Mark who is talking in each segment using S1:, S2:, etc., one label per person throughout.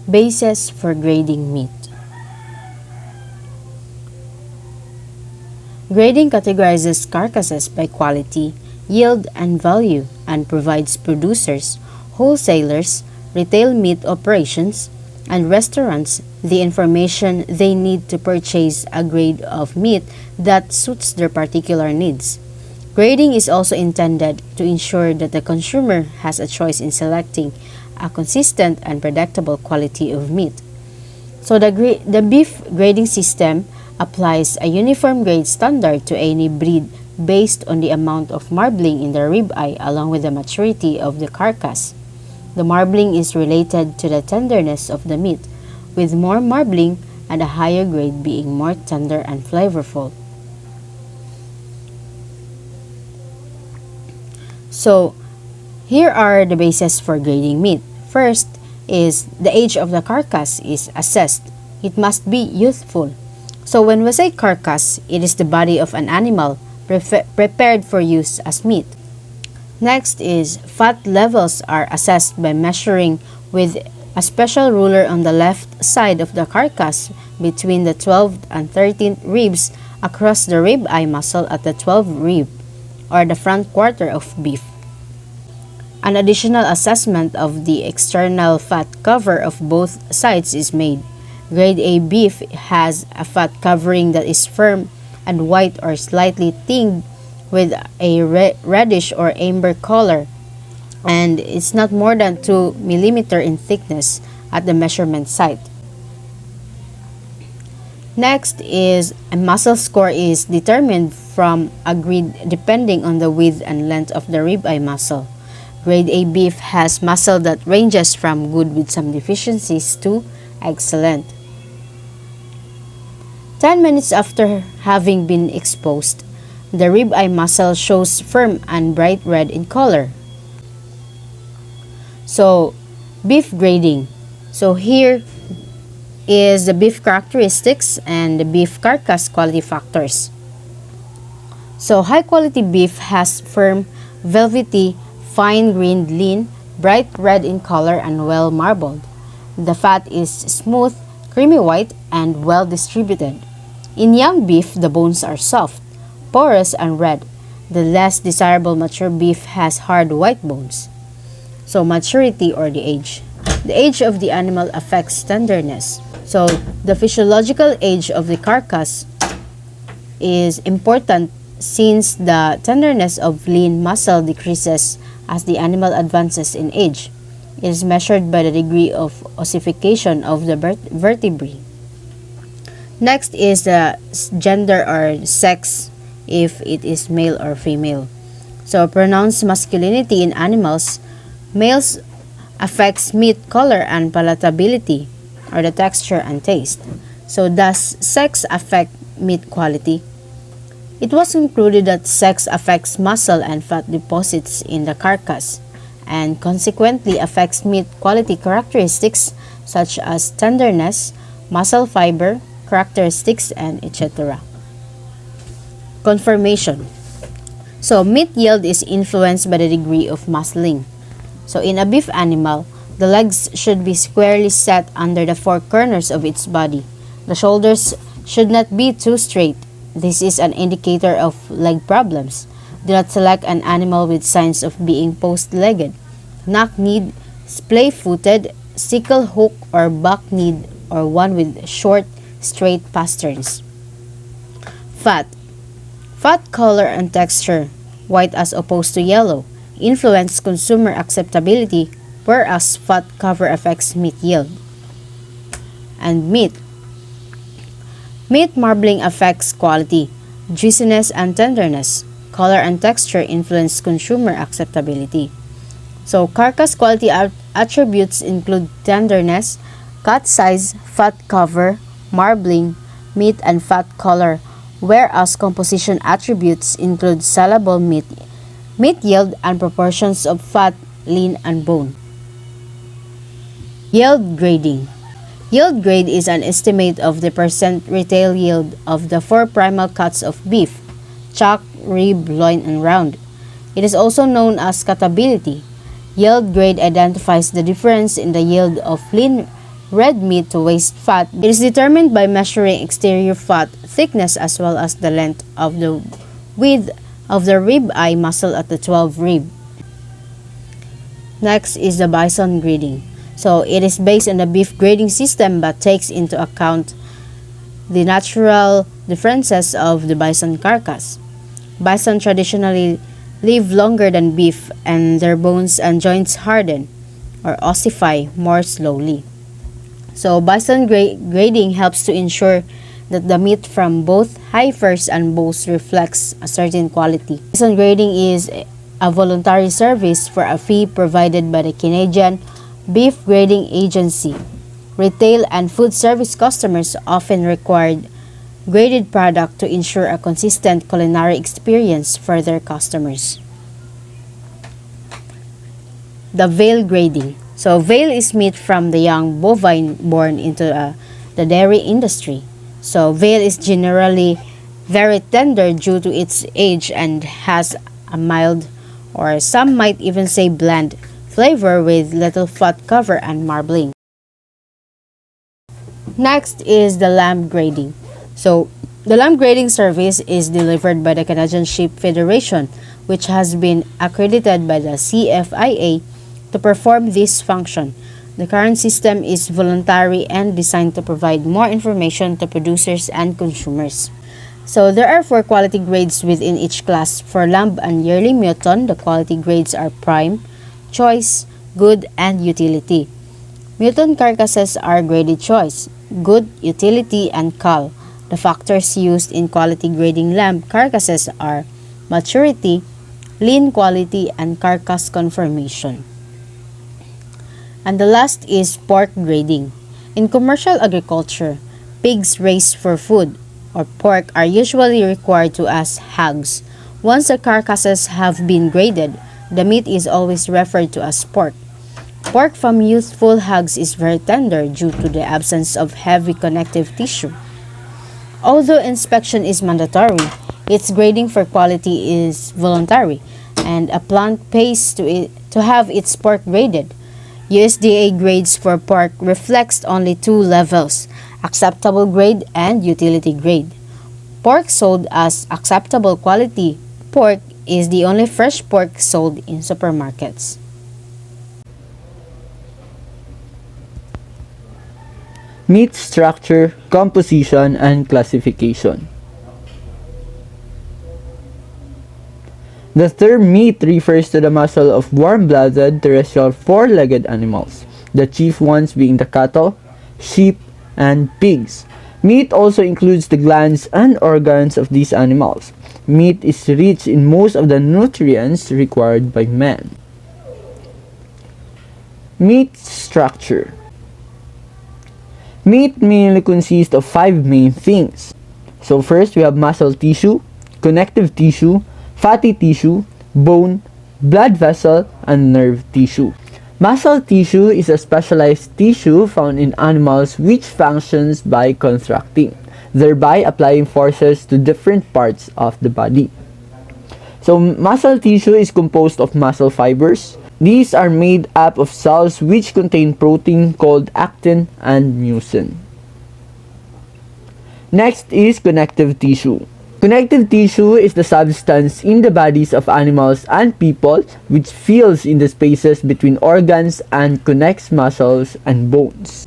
S1: Basis for grading meat. Grading categorizes carcasses by quality, yield, and value, and provides producers, wholesalers, retail meat operations, and restaurants the information they need to purchase a grade of meat that suits their particular needs. Grading is also intended to ensure that the consumer has a choice in selecting a consistent and predictable quality of meat. So the beef grading system applies a uniform grade standard to any breed based on the amount of marbling in the ribeye along with the maturity of the carcass. The marbling is related to the tenderness of the meat, with more marbling and a higher grade being more tender and flavorful. So, here are the bases for grading meat. First is the age of the carcass is assessed. It must be youthful. So when we say carcass, it is the body of an animal prepared for use as meat. Next is fat levels are assessed by measuring with a special ruler on the left side of the carcass between the 12th and 13th ribs across the rib-eye muscle at the 12th rib or the front quarter of beef. An additional assessment of the external fat cover of both sides is made. Grade A beef has a fat covering that is firm and white or slightly tinged with a reddish or amber color, and it's not more than 2 mm in thickness at the measurement site. Next is a muscle score is determined from a grid depending on the width and length of the ribeye muscle. Grade A beef has muscle that ranges from good with some deficiencies to excellent. 10 minutes after having been exposed, the ribeye muscle shows firm and bright red in color. So, beef grading. So here is the beef characteristics and the beef carcass quality factors. So, high quality beef has firm, velvety, fine-grained, lean, bright red in color, and well marbled. The fat is smooth, creamy white, and well distributed. In young beef, the bones are soft, porous, and red. The less desirable mature beef has hard white bones. So, maturity or the age. The age of the animal affects tenderness. So, the physiological age of the carcass is important since the tenderness of lean muscle decreases as the animal advances in age. It is measured by the degree of ossification of the vertebrae. Next is the gender or sex, if it is male or female. So, pronounced masculinity in animals, males affects meat color and palatability, or the texture and taste. So, does sex affect meat quality? It was concluded that sex affects muscle and fat deposits in the carcass, and consequently affects meat quality characteristics such as tenderness, muscle fiber, characteristics, and etc. Conformation. So, meat yield is influenced by the degree of muscling. So, in a beef animal, the legs should be squarely set under the four corners of its body. The shoulders should not be too straight. This is an indicator of leg problems. Do not select an animal with signs of being post-legged, knock-kneed, splay-footed, sickle-hook, or buck-kneed, or one with short, straight pasterns. Fat. Fat color and texture, white as opposed to yellow, influence consumer acceptability, whereas fat cover affects meat yield. And meat. Meat marbling affects quality, juiciness, and tenderness. Color and texture influence consumer acceptability. So, carcass quality attributes include tenderness, cut size, fat cover, marbling, meat, and fat color, whereas composition attributes include salable meat, meat yield, and proportions of fat, lean, and bone. Yield grading. Yield grade is an estimate of the percent retail yield of the four primal cuts of beef: chuck, rib, loin, and round. It is also known as cutability. Yield grade identifies the difference in the yield of lean red meat to waist fat. It is determined by measuring exterior fat thickness as well as the length of the width of the rib eye muscle at the 12th rib. Next is the bison grading. So it is based on the beef grading system but takes into account the natural differences of the bison carcass. Bison traditionally live longer than beef and their bones and joints harden or ossify more slowly. So bison grading helps to ensure that the meat from both heifers and bulls reflects a certain quality. Bison grading is a voluntary service for a fee provided by the Canadian Beef Grading Agency. Retail and food service customers often require graded product to ensure a consistent culinary experience for their customers. The veal grading. So veal is meat from the young bovine born into the dairy industry. So veal is generally very tender due to its age and has a mild, or some might even say bland, flavor with little fat cover and marbling. Next is the lamb grading. So the lamb grading service is delivered by the Canadian Sheep Federation, which has been accredited by the CFIA to perform this function. The current system is voluntary and designed to provide more information to producers and consumers. So there are 4 quality grades within each class. For lamb and yearly mutton, the quality grades are prime, choice, good, and utility. Mutton carcasses are graded choice, good, utility, and cull. The factors used in quality grading lamb carcasses are maturity, lean quality, and carcass conformation. And the last is pork grading. In commercial agriculture, pigs raised for food or pork are usually required to as hogs. Once the carcasses have been graded, the meat is always referred to as pork. Pork from youthful hogs is very tender due to the absence of heavy connective tissue. Although inspection is mandatory, its grading for quality is voluntary, and a plant pays to have its pork graded. USDA grades for pork reflects only 2 levels, acceptable grade and utility grade. Pork sold as acceptable quality pork is the only fresh pork sold in supermarkets.
S2: Meat structure, composition, and classification. The term meat refers to the muscle of warm-blooded terrestrial 4-legged animals, the chief ones being the cattle, sheep, and pigs. Meat also includes the glands and organs of these animals. Meat is rich in most of the nutrients required by man. Meat structure. Meat mainly consists of 5 main things. So first we have muscle tissue, connective tissue, fatty tissue, bone, blood vessel, and nerve tissue. Muscle tissue is a specialized tissue found in animals which functions by contracting, thereby applying forces to different parts of the body. So muscle tissue is composed of muscle fibers. These are made up of cells which contain protein called actin and mucin. Next is connective tissue. Connective tissue is the substance in the bodies of animals and people which fills in the spaces between organs and connects muscles and bones.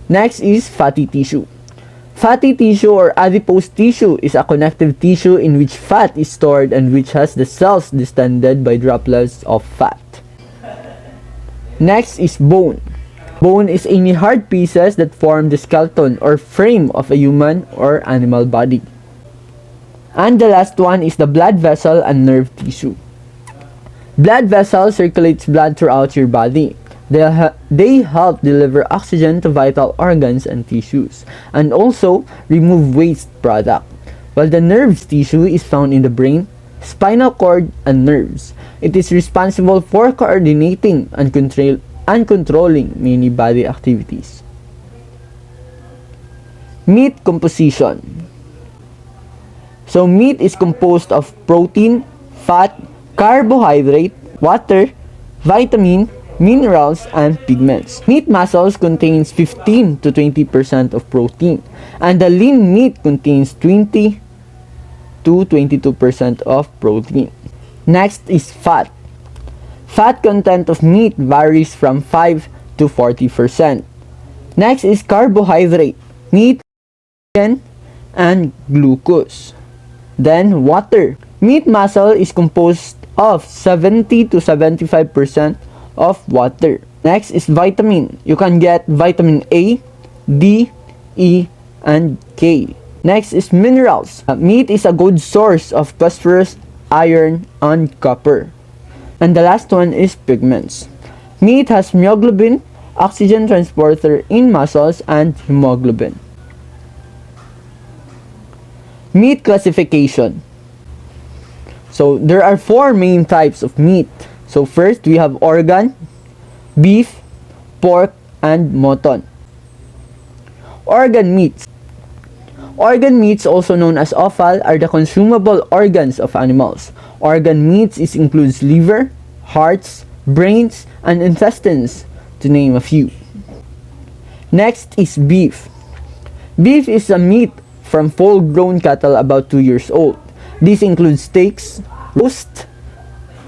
S2: Next is fatty tissue. Fatty tissue or adipose tissue is a connective tissue in which fat is stored and which has the cells distended by droplets of fat. Next is bone. Bone is any hard pieces that form the skeleton or frame of a human or animal body. And the last one is the blood vessel and nerve tissue. Blood vessel circulates blood throughout your body. They help deliver oxygen to vital organs and tissues, and also remove waste product. While the nerves tissue is found in the brain, spinal cord, and nerves. It is responsible for coordinating and controlling many body activities. Meat composition. So meat is composed of protein, fat, carbohydrate, water, vitamin, minerals, and pigments. Meat muscles contains 15 to 20% of protein, and the lean meat contains 20 to 22% of protein. Next is fat. Fat content of meat varies from 5 to 40%. Next is carbohydrate, meat, and glucose. Then water. Meat muscle is composed of 70 to 75% of water. Next is vitamin. You can get vitamin A, D, E, and K. Next is minerals. Meat is a good source of phosphorus, iron, and copper. And the last one is pigments. Meat has myoglobin, oxygen transporter in muscles, and hemoglobin. Meat classification. So there are 4 main types of meat. So first we have organ, beef, pork, and mutton. Organ meats. Organ meats, also known as offal, are the consumable organs of animals. Organ meats includes liver, hearts, brains, and intestines, to name a few. Next is beef. Beef is a meat from full-grown cattle about 2 years old. This includes steaks, roast,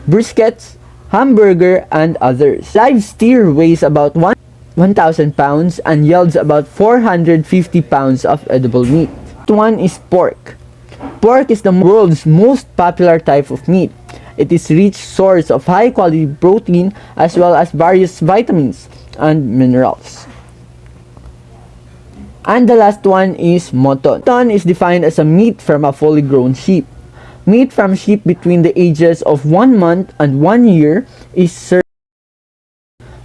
S2: briskets, hamburger, and others. Live steer weighs about 1,000 pounds and yields about 450 pounds of edible meat. Next one is pork. Pork is the world's most popular type of meat. It is a rich source of high-quality protein as well as various vitamins and minerals. And the last one is mutton. Mutton is defined as a meat from a fully grown sheep. Meat from sheep between the ages of 1 month and 1 year is served,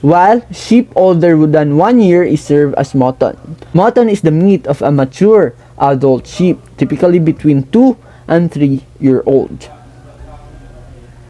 S2: while sheep older than 1 year is served as mutton. Mutton is the meat of a mature adult sheep, typically between 2 and 3 years old.